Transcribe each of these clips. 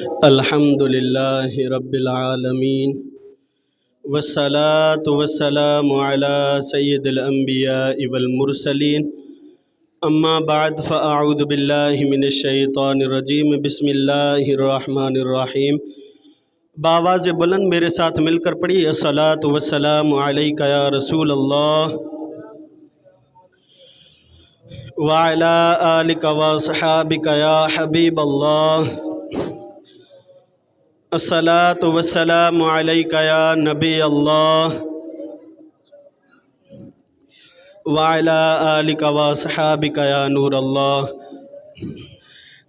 الحمد للہ رب العالمین والصلاة والسلام علی سید الانبیاء والمرسلین اما بعد فاعوذ باللہ من الشیطان الرجیم بسم اللہ الرحمن الرحیم۔ بآواز بلند میرے ساتھ مل کر پڑھی الصلاة والسلام علیک یا رسول اللہ وعلی آلک واصحابک یا حبیب اللہ۔ الصلاۃ والسلام علیک یا نبی اللہ وعلی آلک واصحابک یا نور اللہ۔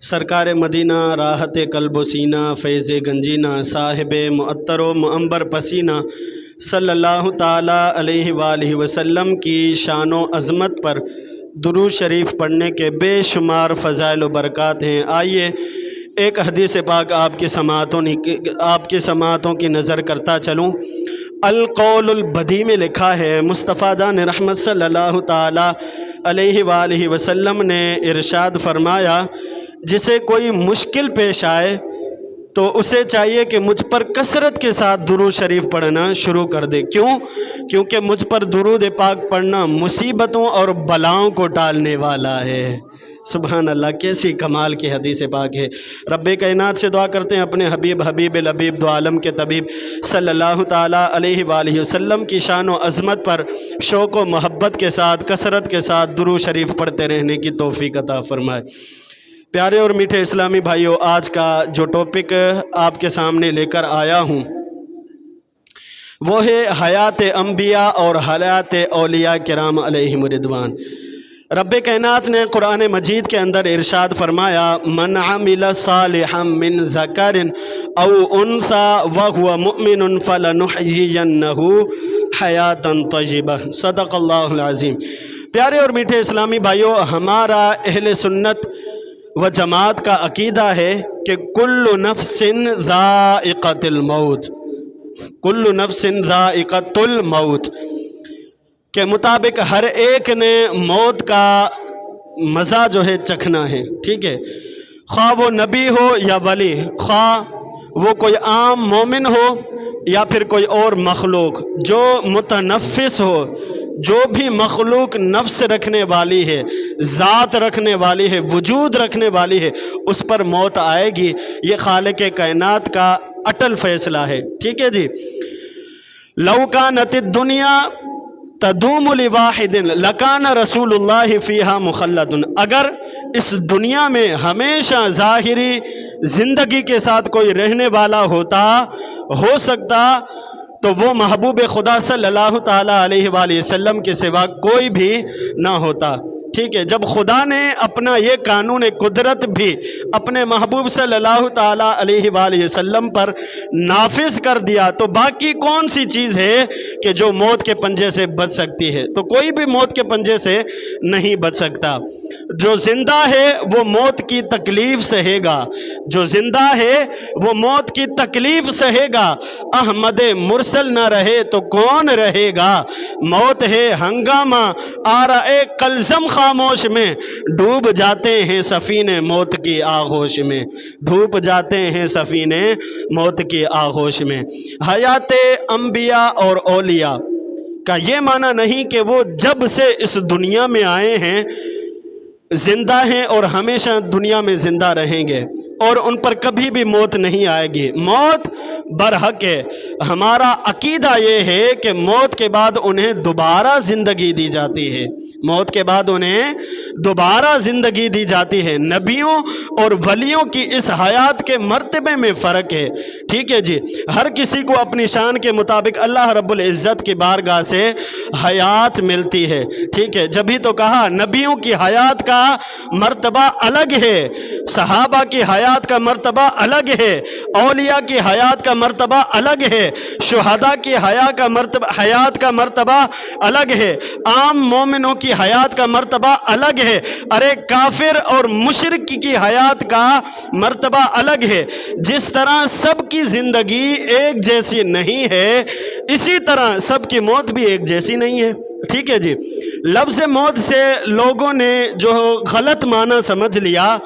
سرکار مدینہ راحت قلب و سینہ فیض گنجینہ صاحب معطر و معنبر پسینہ صلی اللہ تعالیٰ علیہ وآلہ وسلم کی شان و عظمت پر درود شریف پڑھنے کے بے شمار فضائل و برکات ہیں۔ آئیے ایک حدیث پاک آپ کی سماعتوں کی نظر کرتا چلوں۔ القول البدی میں لکھا ہے مصطفیٰ دان رحمت صلی اللہ تعالیٰ علیہ وآلہ وسلم نے ارشاد فرمایا، جسے کوئی مشکل پیش آئے تو اسے چاہیے کہ مجھ پر کثرت کے ساتھ درود شریف پڑھنا شروع کر دے۔ کیونکہ مجھ پر درود پاک پڑھنا مصیبتوں اور بلاؤں کو ٹالنے والا ہے۔ سبحان اللہ، کیسی کمال کی حدیث پاک ہے۔ رب کائنات سے دعا کرتے ہیں اپنے حبیب الحبیب دو عالم کے طبیب صلی اللہ تعالیٰ علیہ وآلہ وسلم کی شان و عظمت پر شوق و محبت کے ساتھ کثرت کے ساتھ درود شریف پڑھتے رہنے کی توفیق عطا فرمائے۔ پیارے اور میٹھے اسلامی بھائیوں، آج کا جو ٹاپک آپ کے سامنے لے کر آیا ہوں وہ ہے حیات انبیاء اور حیات اولیاء کرام علیہم رضوان۔ رب کائنات نے قرآن مجید کے اندر ارشاد فرمایا، من عمل صالحا من ذکر او انثی وہو مؤمن فلنحیینہ حیاتا طیبہ۔ صدق اللہ العظیم۔ پیارے اور میٹھے اسلامی بھائیوں، ہمارا اہل سنت و جماعت کا عقیدہ ہے کہ کل نفس ذائقۃ الموت، کل نفس ذائقۃ الموت کے مطابق ہر ایک نے موت کا مزہ جو ہے چکھنا ہے، ٹھیک ہے، خواہ وہ نبی ہو یا ولی، خواہ وہ کوئی عام مومن ہو یا پھر کوئی اور مخلوق، جو متنفس ہو، جو بھی مخلوق نفس رکھنے والی ہے، ذات رکھنے والی ہے، وجود رکھنے والی ہے، اس پر موت آئے گی۔ یہ خالق کائنات کا اٹل فیصلہ ہے، ٹھیک ہے جی۔ لو کانت الدنیا تدوم لواحد لکان رسول اللہ فیہا مخلد۔ اگر اس دنیا میں ہمیشہ ظاہری زندگی کے ساتھ کوئی رہنے والا ہو سکتا تو وہ محبوب خدا صلی اللہ تعالیٰ علیہ وآلہ وسلم کے سوا کوئی بھی نہ ہوتا، ٹھیک ہے۔ جب خدا نے اپنا یہ قانون قدرت بھی اپنے محبوب صلی اللہ تعالیٰ علیہ وآلہ وسلم پر نافذ کر دیا تو باقی کون سی چیز ہے کہ جو موت کے پنجے سے بچ سکتی ہے؟ تو کوئی بھی موت کے پنجے سے نہیں بچ سکتا۔ جو زندہ ہے وہ موت کی تکلیف سہے گا، جو زندہ ہے وہ موت کی تکلیف سہے گا۔ احمد مرسل نہ رہے تو کون رہے گا؟ موت ہے ہنگامہ آرائے قلزم خاموش میں، ڈوب جاتے ہیں سفینے موت کی آغوش میں، ڈوب جاتے ہیں سفینے موت کی آغوش میں۔ حیات انبیاء اور اولیاء کا یہ معنی نہیں کہ وہ جب سے اس دنیا میں آئے ہیں زندہ ہیں اور ہمیشہ دنیا میں زندہ رہیں گے اور ان پر کبھی بھی موت نہیں آئے گی۔ موت برحق ہے۔ ہمارا عقیدہ یہ ہے کہ موت کے بعد انہیں دوبارہ زندگی دی جاتی ہے، موت کے بعد انہیں دوبارہ زندگی دی جاتی ہے۔ نبیوں اور ولیوں کی اس حیات کے مرتبے میں فرق ہے، ٹھیک ہے جی۔ ہر کسی کو اپنی شان کے مطابق اللہ رب العزت کی بارگاہ سے حیات ملتی ہے، ٹھیک ہے۔ جبھی تو کہا نبیوں کی حیات کا مرتبہ الگ ہے، صحابہ کی حیات کا مرتبہ الگ ہے، اولیاء کی حیات کا مرتبہ الگ ہے، شہداء کی حیات کا مرتبہ الگ ہے، عام مومنوں کی حیات کا مرتبہ الگ ہے، ارے کافر اور مشرک کی حیات کا مرتبہ الگ ہے۔ جس طرح سب کی زندگی ایک جیسی نہیں ہے، اسی طرح سب کی موت بھی ایک جیسی نہیں ہے، ٹھیک ہے جی۔ لفظ موت سے لوگوں نے جو غلط معنی سمجھ لیا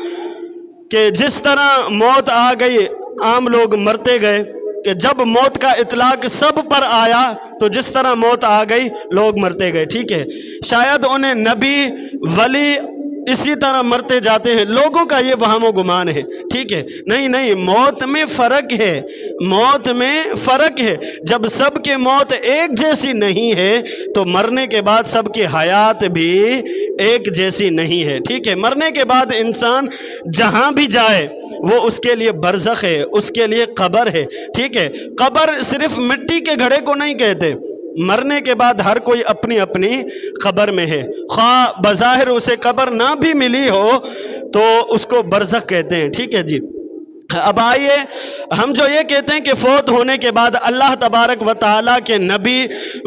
کہ جس طرح موت آ گئی आम लोग मरते गए कि जब मौत का इतलाक सब पर आया तो जिस तरह मौत आ गई लोग मरते गए, ठीक है। शायद उन्हें नबी वली इसी तरह मरते जाते हैं, लोगों का ये वहम गुमान है, ठीक है। नहीं नहीं, मौत में फ़र्क है, मौत में फ़र्क है। जब सबके मौत एक जैसी नहीं है तो मरने के बाद सबकी हयात भी एक जैसी नहीं है, ठीक है। मरने के बाद इंसान जहाँ भी जाए वो उसके लिए बरज़ख है, उसके लिए कब्र है, ठीक है। कब्र सिर्फ मिट्टी के घड़े को नहीं कहते, मरने के बाद हर कोई अपनी अपनी कब्र में है। खा बज़ाहिर उसे कब्र ना भी मिली हो तो उसको बरज़ख कहते हैं, ठीक है जी। अब आइए, हम जो ये कहते हैं कि फ़ौत होने के बाद अल्लाह तबारक व तआला के नबी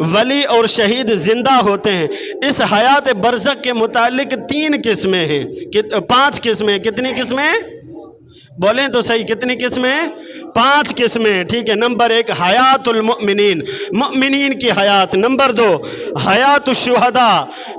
वली और शहीद ज़िंदा होते हैं, इस हयात बरज़ख के मुतालिक 3 किस्में हैं, 5 किस्में। कितनी किस्में बोलें तो सही, कितनी किस्में? 5 किस्में, ठीक है। नंबर 1 हयातुल मुमिनीन, मुमिनीन की हयात। नंबर 2 हयातुल शुहदा,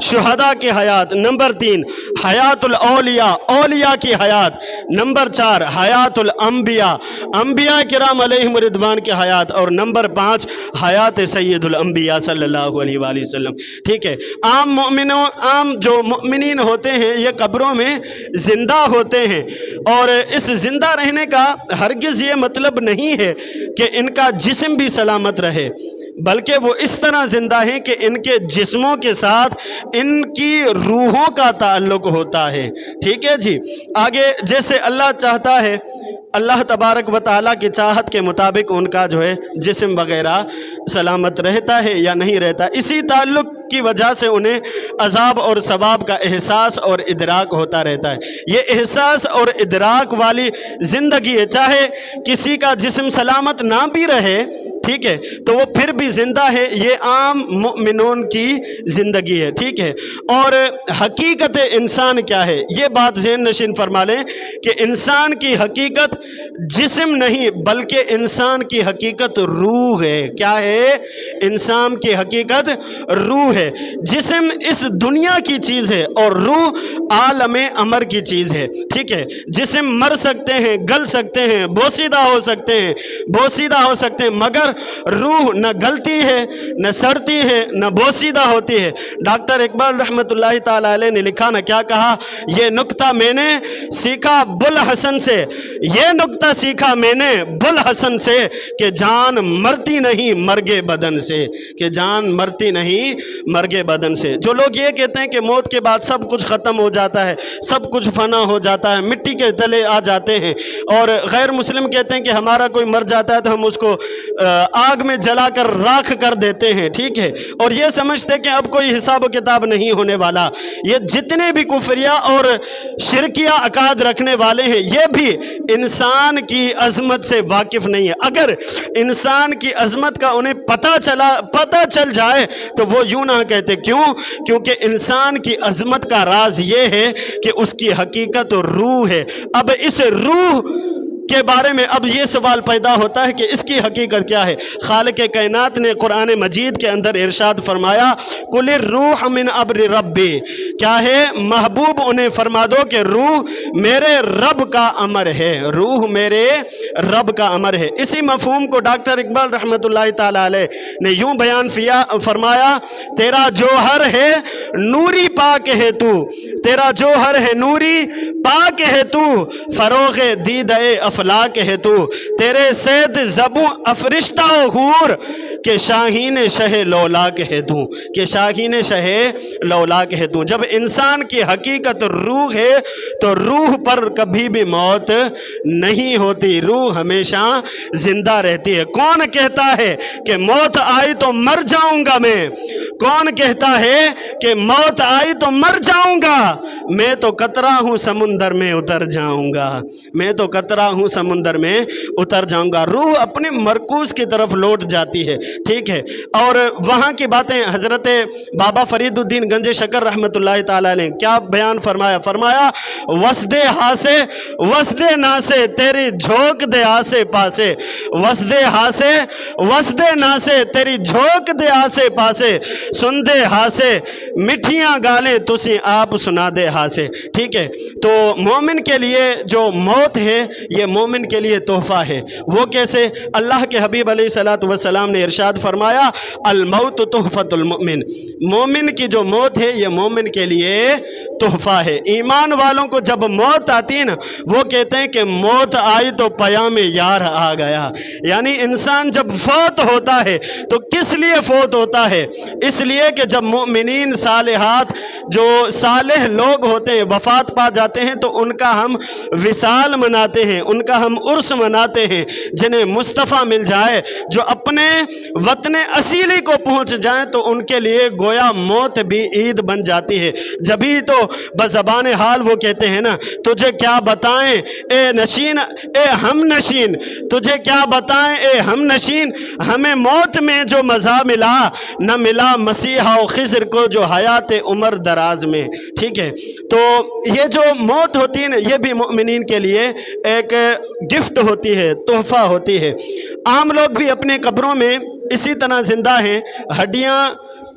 शुहदा की हयात। नंबर 3 हयातुल औलिया, औलिया की हयात। नंबर 4 हयातुल अंबिया, अंबिया किराम अलैहिम रिदवान की हयात। और नंबर 5 हयात सय्यदुल अंबिया सल्लल्लाहु अलैहि वसल्लम, ठीक है। आम जो मुमिनीन होते हैं ये कब्रों में ज़िंदा होते हैं, और इस ज़िंदा रहने का हरगिज़ ये मतलब नहीं है कि इनका जिस्म भी सलामत रहे, बल्कि वो इस तरह ज़िंदा हैं कि इनके जिस्मों के साथ इनकी रूहों का ताल्लुक़ होता है, ठीक है जी। आगे जैसे अल्लाह चाहता है, अल्लाह तबारक व तआला की चाहत के मुताबिक उनका जो है जिस्म वग़ैरह सलामत रहता है या नहीं रहता। इसी ताल्लुक़ की वजह से उन्हें अज़ाब और सवाब का एहसास और इदराक होता रहता है। ये एहसास और इदराक वाली ज़िंदगी है, चाहे किसी का जिस्म सलामत ना भी रहे, ठीक है, तो वो फिर भी ज़िंदा है। ये आम मुमिनून की ज़िंदगी है, ठीक है। और हकीकत इंसान क्या है, ये बात ज़हन नशीन फरमा लें कि इंसान की हकीकत जिस्म नहीं बल्कि इंसान की हकीकत रूह है। क्या है? इंसान की हकीकत रूह है। जिस्म इस दुनिया की चीज़ है और रूह आलमे अमर की चीज़ है, ठीक है। जिस्म मर सकते हैं, गल सकते हैं, बोसीदा हो सकते हैं, बोसीदा हो सकते हैं, मगर रूह न गलती है, न सड़ती है, न बोसीदा होती है। डॉक्टर इकबाल रहमतुल्लाहि ताला अलैह ने लिखा ना, क्या कहा? ये नुक्ता मैंने सीखा बुल हसन से, ये नुक्ता सीखा मैंने बुल हसन से कि जान मरती नहीं मरगे बदन से, कि जान मरती नहीं मरगे बदन से। जो लोग ये कहते हैं कि मौत के बाद सब कुछ ख़त्म हो जाता है, सब कुछ फना हो जाता है, मिट्टी के तले आ जाते हैं, और गैर मुस्लिम कहते हैं कि हमारा कोई मर जाता है तो हम उसको आग में जलाकर राख कर देते हैं, ठीक है, और ये समझते हैं कि अब कोई हिसाब किताब नहीं होने वाला। ये जितने भी कुफरिया और शिरकिया अकाद रखने वाले हैं ये भी इंसान की अज़मत से वाकिफ़ नहीं है। अगर इंसान की अज़मत का उन्हें पता चल जाए तो वो यूं ना कहते। क्यों? क्योंकि इंसान की अज़मत का राज ये है कि उसकी हकीकत रूह है। अब इस रूह के बारे में अब ये सवाल पैदा होता है कि इसकी हकीकत क्या है। खालिक कायनात ने कुरान मजीद के अंदर इरशाद फरमाया, कुलिर रूह मिन अम्रि रब्बी, क्या है महबूब उन्हें फरमा दो कि रूह मेरे रब का अमर है, रूह मेरे रब का अमर है। इसी मफहूम को डॉक्टर इकबाल रहमतुल्लाहि ताला अलैह ने यूं बयान फरमाया, तेरा जोहर है नूरी पाक है तू, तेरा जोहर है नूरी पाक है तू, फरोग़ दीदे अफलाक है तू, तेरे सैद ज़बू अफरिश्ता हूर के शाहीन शह लौलाक है तू, के शाहीन शह लौलाक है तू। जब इंसान की हकीकत रूह है तो रूह पर कभी भी मौत नहीं होती, रूह हमेशा जिंदा रहती है। कौन कहता है कि मौत आई तो मर जाऊंगा मैं? कौन कहता है कि मौत आई तो मर जाऊंगा? मैं तो कतरा हूं समुंदर में उतर जाऊंगा, मैं तो कतरा हूं समुंदर में उतर जाऊंगा। रूह अपने मरकूज की तरफ लौट जाती है, ठीक है। और वहाँ की बातें हजरत बाबा फरीदुद्दीन गंज शकर रहमतुल्लाहि ताला ने क्या बयान फरमाया, वसदे हासे वसदे नासे तेरी झोंक दे आसे पासे, वसदे हासे वसदे नासे तेरी झोंक दे आसे पासे, सुन दे हासे मिठियाँ गालें तुसी आप सुना दे हासे, ठीक है। तो मोमिन के लिए जो मौत है ये मोमिन के लिए तोहफ़ा है। वो कैसे? अल्लाह के हबीब अलैहिस्सलातु वस्सलाम ने इरशाद फरमाया, अल मौत तुहफ़तुल मुमिन, मोमिन की जो मौत है ये मोमिन के लिए तोहफ़ा है। ईमान वालों को जब मौत आती है ना, वो कहते हैं कि मौत आई तो पयाम यार आ गया। यानी इंसान जब फौत होता है तो किस लिए फौत होता है? इसलिए कि जब मोमिनीन सालिहात जो सालेह लोग होते हैं वफ़ात पा जाते हैं तो उनका हम विसाल मनाते हैं, उनका हम उर्स मनाते हैं। जिन्हें मुस्तफ़ा मिल जाए, जो अपने वतन असीली को पहुँच जाए, तो उनके लिए गोया मौत भी ईद बन जाती है। जभी तो बज़बान हाल वो कहते हैं ना, तुझे क्या बताएं ए नशीन ए हम नशीन, तुझे क्या बताएं ए हम नशीन, हमें मौत में जो मज़ा मिला न मिला मसीहा और खिज़र को जो हयात उमर दराज में। ठीक है, तो ये जो मौत होती है ना, ये भी मोमिनीन के लिए एक गिफ्ट होती है, तोहफ़ा होती है। आम लोग भी अपने कब्रों में इसी तरह ज़िंदा हैं, हड्डियाँ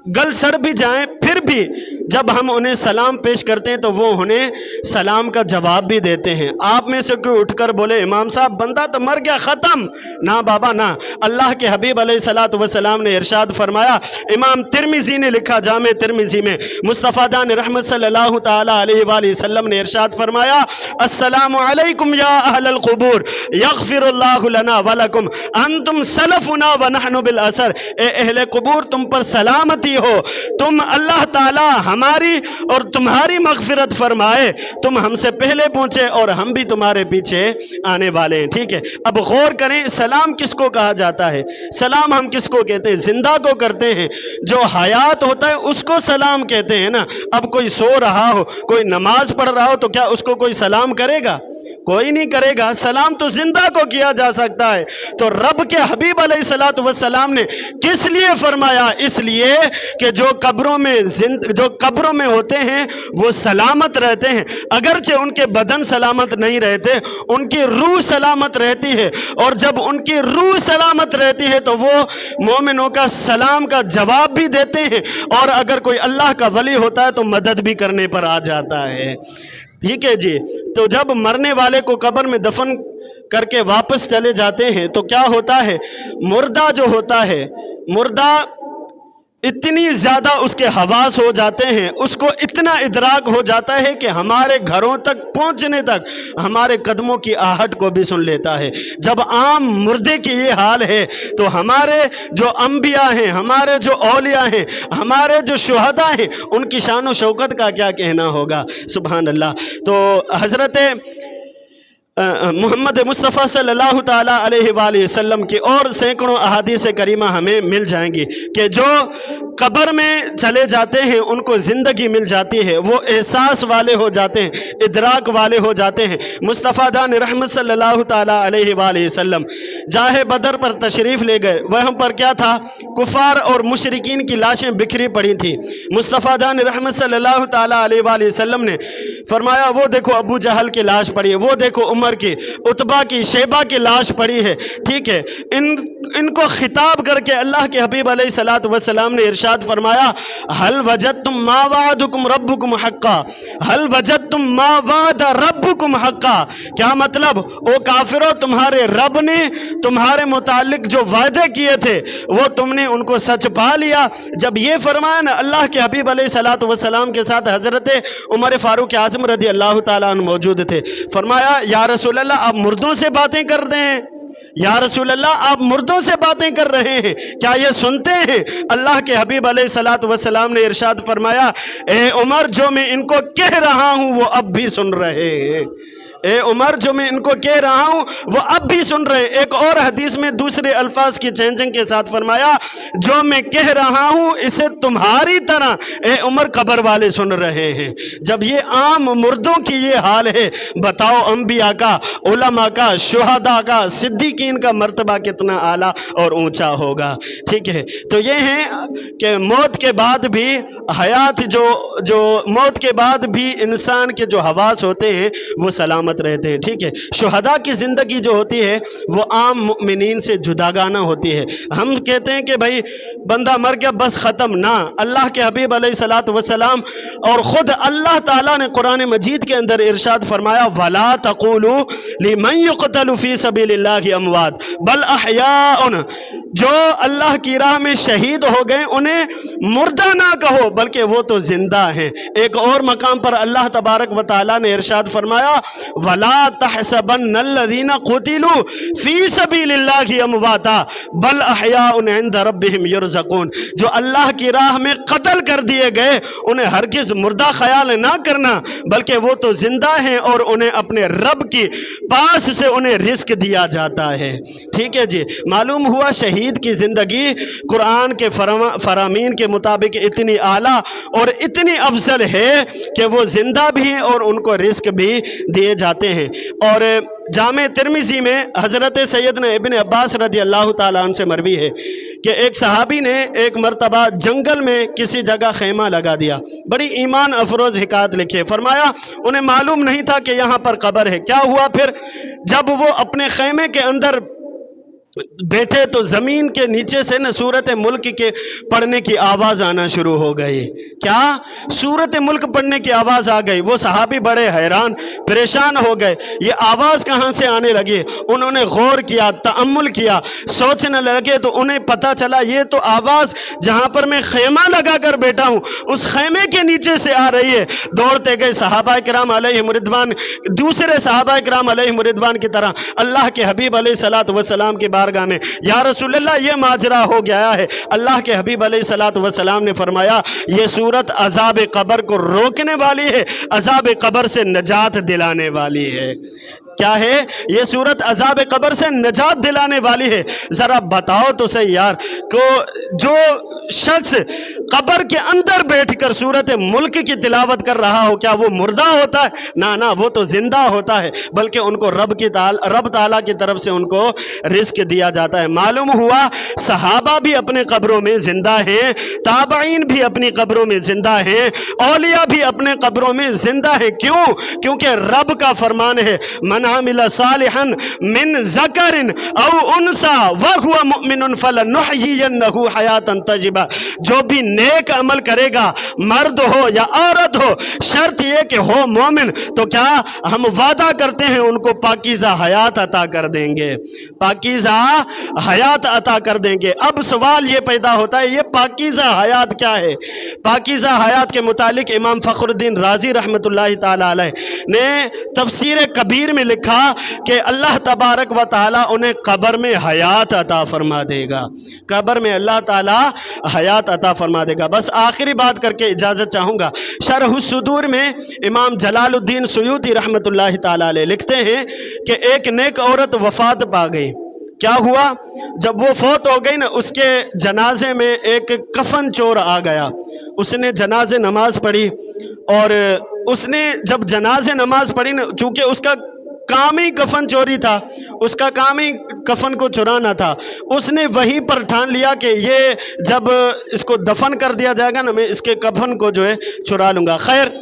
गल सड़ भी जाएं, फिर भी जब हम उन्हें सलाम पेश करते हैं तो वो उन्हें सलाम का जवाब भी देते हैं। आप में से कोई उठकर बोले इमाम साहब बंदा तो मर गया, ख़त्म, ना बाबा ना। अल्लाह के हबीब अलैहिस्सलातु वस्सलाम ने इरशाद फरमाया, इमाम तिरमिज़ी ने लिखा जामे तिरमिज़ी में, मुस्तफ़ा दान रहमत सल्लल्लाहु ताला अलैहि वसल्लम ने इरशाद फरमाया, अस्सलामु अलैकुम या अहलल क़ुबूर यग़फ़िरुल्लाहु लना व लकुम अंतुम सलफ़ुना व नहनु बिल असर। ए अहले क़ुबूर, तुम पर सलामती हो, तुम अल्लाह ताला हमारी और तुम्हारी मग़फ़िरत फरमाए, तुम हमसे पहले पहुँचे और हम भी तुम्हारे पीछे आने वाले हैं। ठीक है, अब गौर करें, सलाम किसको कहा जाता है? सलाम हम किसको कहते हैं? जिंदा को करते हैं। जो हयात होता है उसको सलाम कहते हैं ना। अब कोई सो रहा हो, कोई नमाज पढ़ रहा हो, तो क्या उसको कोई सलाम करेगा? कोई नहीं करेगा। सलाम तो जिंदा को किया जा सकता है। तो रब के हबीब अलैहिस्सलातु वस्सलाम ने किस लिए फरमाया? इसलिए कि जो कब्रों में होते हैं वो सलामत रहते हैं। अगरचे उनके बदन सलामत नहीं रहते, उनकी रूह सलामत रहती है, और जब उनकी रूह सलामत रहती है तो वो मोमिनों का सलाम का जवाब भी देते हैं, और अगर कोई अल्लाह का वली होता है तो मदद भी करने पर आ जाता है। ठीक है जी। तो जब मरने वाले को कब्र में दफन करके वापस चले जाते हैं तो क्या होता है? मुर्दा जो होता है, मुर्दा इतनी ज़्यादा उसके हवास हो जाते हैं, उसको इतना इदराक हो जाता है कि हमारे घरों तक पहुंचने तक हमारे कदमों की आहट को भी सुन लेता है। जब आम मुर्दे की ये हाल है तो हमारे जो अंबिया हैं, हमारे जो औलिया हैं, हमारे जो शुहदा हैं, उनकी शान व शौकत का क्या कहना होगा। सुभान अल्लाह। तो हज़रत मोहम्मद मुस्तफ़ा सल्लल्लाहु ताला अलैहि वसल्लम की और सैकड़ों अहादीस करीमा हमें मिल जाएंगी कि जो कब्र में चले जाते हैं उनको ज़िंदगी मिल जाती है, वो एहसास वाले हो जाते हैं, इदराक वाले हो जाते हैं। मुस्तफ़ा दान रहमत सल्लल्लाहु ताला अलैहि वसल्लम जाहे बदर पर तशरीफ़ ले गए। वहाँ पर क्या था? कुफ़ार और मुशरिकीन की लाशें बिखरी पड़ी थी। मुस्तफ़ा दान रहमत सल्लल्लाहु ताला अलैहि वसल्लम ने फरमाया, वो देखो अबू जहल की लाश पड़ी है, वो देखो उमर की, उतबा की, शेबा की लाश पड़ी है। ठीक है, इनको खिताब करके अल्लाह के हबीब अलैहिस्सलातु वस्सलाम ने इरशाद फरमाया, हल वजदतुम मा वादकुम रब्बुकुम हक्का, हल वजदतुम मा वादा रब्बुकुम हक्का। क्या मतलब? ओ काफिरो, तुम्हारे रब ने तुम्हारे मुतालिक जो वादे किए थे वो तुमने उनको सच पा लिया। जब ये फरमाया ना, अल्लाह के हबीब अलैहिस्सलातु वस्सलाम के साथ हज़रत उमर फारूक आज़म रज़ी अल्लाह ताला अन्हु मौजूद थे। फरमाया, या रसूल अल्लाह, आप मुर्दों से बातें कर रहे हैं? या रसूल अल्लाह, आप मुर्दों से बातें कर रहे हैं, क्या ये सुनते हैं? अल्लाह के हबीब अलैहिस्सलातु वस्सलाम ने इरशाद फरमाया, ए उमर, जो मैं इनको कह रहा हूँ वो अब भी सुन रहे हैं। ए उमर, जो मैं इनको कह रहा हूँ वो अब भी सुन रहे हैं। एक और हदीस में दूसरे अल्फाज की चेंजिंग के साथ फरमाया, जो मैं कह रहा हूँ इसे तुम्हारी तरह ए उमर कब्र वाले सुन रहे हैं। जब ये आम मुर्दों की ये हाल है, बताओ अंबिया का, उलमा का, शुहदा का, सिद्दीकीन का मर्तबा कितना आला और ऊंचा होगा। ठीक है, तो ये है कि मौत के बाद भी हयात, जो मौत के बाद भी इंसान के जो हवास होते हैं वो सलामत नस्बत रहते हैं। ठीक है, शुहदा की ज़िंदगी जो होती है वो आम मुमिनीन से जुदागाना होती है। हम कहते हैं कि भाई बंदा मर गया बस ख़त्म, ना। अल्लाह के हबीब अलैहिस्सलातु वस्सलाम और ख़ुद अल्लाह ताला ने कुरान मजीद के अंदर इरशाद फरमाया, वला तक़ूलू लिमन युक़तलु फ़ी सबीलिल्लाहि अमवात बल अहयाउन, जो अल्लाह की राह में शहीद हो गए उन्हें मुर्दा ना कहो बल्कि वो तो जिंदा हैं। एक और मकाम पर अल्लाह तबारक व तआला ने इरशाद फरमाया, वला तहसबन्नल्लज़ीना क़ुतिलू फ़ी सबीलिल्लाहि अमवाता बल अहयाउन इंद रब्बिहिम युरज़क़ून, जो अल्लाह की राह में कत्ल कर दिए गए उन्हें हरगिज़ मुर्दा ख्याल ना करना बल्कि वो तो जिंदा हैं और उन्हें अपने रब की पास से उन्हें रिस्क दिया जाता है। ठीक है जी, मालूम हुआ शहीद की ज़िंदगी कुरान के फरामीन के मुताबिक इतनी आला और इतनी अफजल है कि वो ज़िंदा भी हैं और उनको रिस्क भी दिए जाते हैं। और जामे तिरमिज़ी में हज़रत सैयदना इब्न अब्बास रज़ी अल्लाह ताला अन्हु से मरवी है कि एक सहाबी ने एक मरतबा जंगल में किसी जगह खैमा लगा दिया। बड़ी ईमान अफरोज़ हिकायत लिखी है। फरमाया उन्हें मालूम नहीं था कि यहाँ पर कब्र है। क्या हुआ फिर, जब वो अपने खैमे के अंदर बैठे तो ज़मीन के नीचे से न सूरत मुल्क के पढ़ने की आवाज़ आना शुरू हो गई। क्या, सूरत मुल्क पढ़ने की आवाज़ आ गई। वो सहाबी बड़े हैरान परेशान हो गए, ये आवाज़ कहाँ से आने लगी। उन्होंने गौर किया, तअम्मुल किया, सोचने लगे तो उन्हें पता चला ये तो आवाज़ जहाँ पर मैं खैमा लगा कर बैठा हूँ उस खैमे के नीचे से आ रही है। दौड़ते गए सहाबा किराम अलैहिम रिदवान, दूसरे सहाबा किराम अलैहिम रिदवान की तरह अल्लाह के हबीब अलैहिस्सलातु वस्सलाम की बारगाह में, या रसूलल्लाह ये माजरा हो गया है। अल्लाह के हबीब अलैहिस्सलातु वस्सलाम ने फरमाया ये सूरत अज़ाब कब्र को रोकने वाली है, अज़ाब कब्र से नजात दिलाने वाली है। क्या है ये सूरत, अज़ाब कब्र से नजात दिलाने वाली है। ज़रा बताओ तो सही यार, को जो शख्स कब्र के अंदर बैठकर सूरत मुल्क की तिलावत कर रहा हो क्या वो मुर्दा होता है? ना ना, वो तो जिंदा होता है, बल्कि उनको रब ताला की तरफ से उनको रिस्क दिया जाता है। मालूम हुआ सहाबा भी अपने कब्रों में जिंदा हैं, ताबईन भी अपनी कब्रों में जिंदा हैं, औलिया भी अपने कब्रों में जिंदा है। क्यों? क्योंकि रब का फरमान है, मन आमिला सालिहन मिन ज़करिन औ उनसा व हुवा मुमिनुन फलनुहयियन्नहु हयातन तय्यबा, जो भी नेक अमल करेगा मर्द हो या औरत हो, शर्त ये कि हो मोमिन, तो क्या हम वादा करते हैं उनको पाकीज़ा हयात अता कर देंगे, पाकीज़ा हयात अता कर देंगे। अब सवाल ये पैदा होता है ये पाकीज़ा हयात क्या है? पाकीज़ा हयात के मुतालिक इमाम फ़खरुद्दीन राज़ी रहमतुल्लाहि ताला अलैह ने तफसीर कबीर में लिखा कि अल्लाह तबारक व ताला उन्हें कब्र में हयात अता फरमा देगा, कब्र में अल्लाह ताला हयात अता फरमा देगा। बस आखिरी बात करके इजाज़त चाहूँगा। शरहुस सुदूर में इमाम जलालुद्दीन सुयूती रहमतुल्लाहि ताला अलैह लिखते हैं कि एक नेक औरत वफ़ात पा गई। क्या हुआ, जब वो फौत हो गई ना, उसके जनाजे में एक कफन चोर आ गया। उसने जनाजे नमाज पढ़ी और उसने जब जनाजे नमाज पढ़ी ना, चूँकि उसका काम ही कफन चोरी था, उसका काम ही कफन को चुराना था, उसने वहीं पर ठान लिया कि ये जब इसको दफन कर दिया जाएगा ना, मैं इसके कफन को जो है चुरा लूँगा। खैर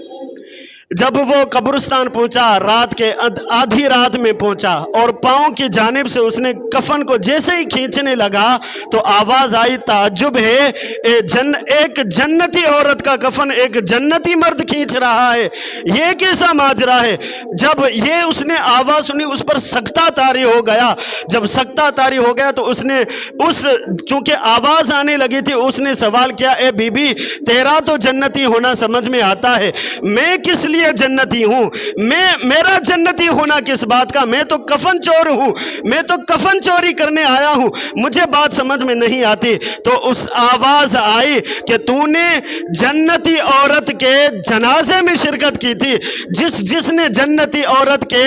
जब वो कब्रिस्तान पहुंचा, रात के आधी रात में पहुंचा और पाँव की जानिब से उसने कफन को जैसे ही खींचने लगा तो आवाज़ आई, ताज्जुब है, एक जन्नती औरत का कफन एक जन्नती मर्द खींच रहा है, ये कैसा माजरा है। जब ये उसने आवाज़ सुनी उस पर सख्ता तारी हो गया। जब सख्ता तारी हो गया तो उसने चूँकि आवाज़ आने लगी थी, उसने सवाल किया, ए बीबी तेरा तो जन्नती होना समझ में आता है, मैं किस लिए जन्नती हूँ? मेरा जन्नती होना किस बात का? मैं तो कफन चोर हूँ, मैं तो कफन चोरी करने आया हूँ, मुझे बात समझ में नहीं आती। तो उस आवाज़ आई कि तूने जन्नती औरत के जनाजे में शिरकत की थी, जिसने जन्नती औरत के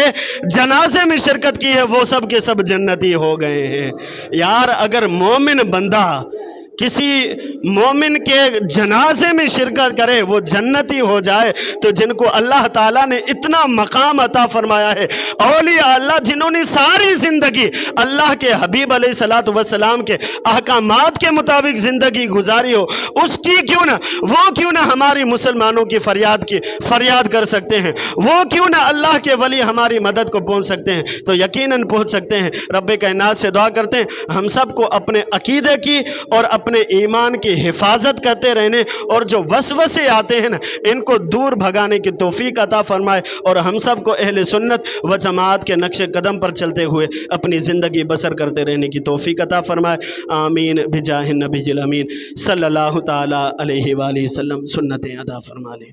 जनाजे में शिरकत की है वो सब के सब जन्नती हो गए हैं। यार अगर मोमिन बंदा किसी मोमिन के जनाजे में शिरकत करे वो जन्नती हो जाए। तो जिनको अल्लाह ताला ने इतना मकाम अता फरमाया है, औलिया अल्लाह जिन्होंने सारी ज़िंदगी अल्लाह के हबीब अलैहिस्सलातु वस्सलाम के अहकामात के मुताबिक ज़िंदगी गुजारी हो, उसकी क्यों ना वो क्यों ना हमारी मुसलमानों की फरियाद कर सकते हैं, वो क्यों ना अल्लाह के वली हमारी मदद को पहुँच सकते हैं, तो यकीनन पहुँच सकते हैं। रब्बे कायनात से दुआ करते हैं हम सबको अपने अकीदे की और अपने ईमान की हिफाजत करते रहने, और जो वसवसे आते हैं ना इनको दूर भगाने की तौफीक अता फरमाए, और हम सबको अहले सुन्नत व जमात के नक्शे कदम पर चलते हुए अपनी ज़िंदगी बसर करते रहने की तौफीक अता फरमाए। आमीन बिजाह नबील अमीन सल्लल्लाहु ताला अलैहि वसल्लम। सुन्नतें अता फरमा लें।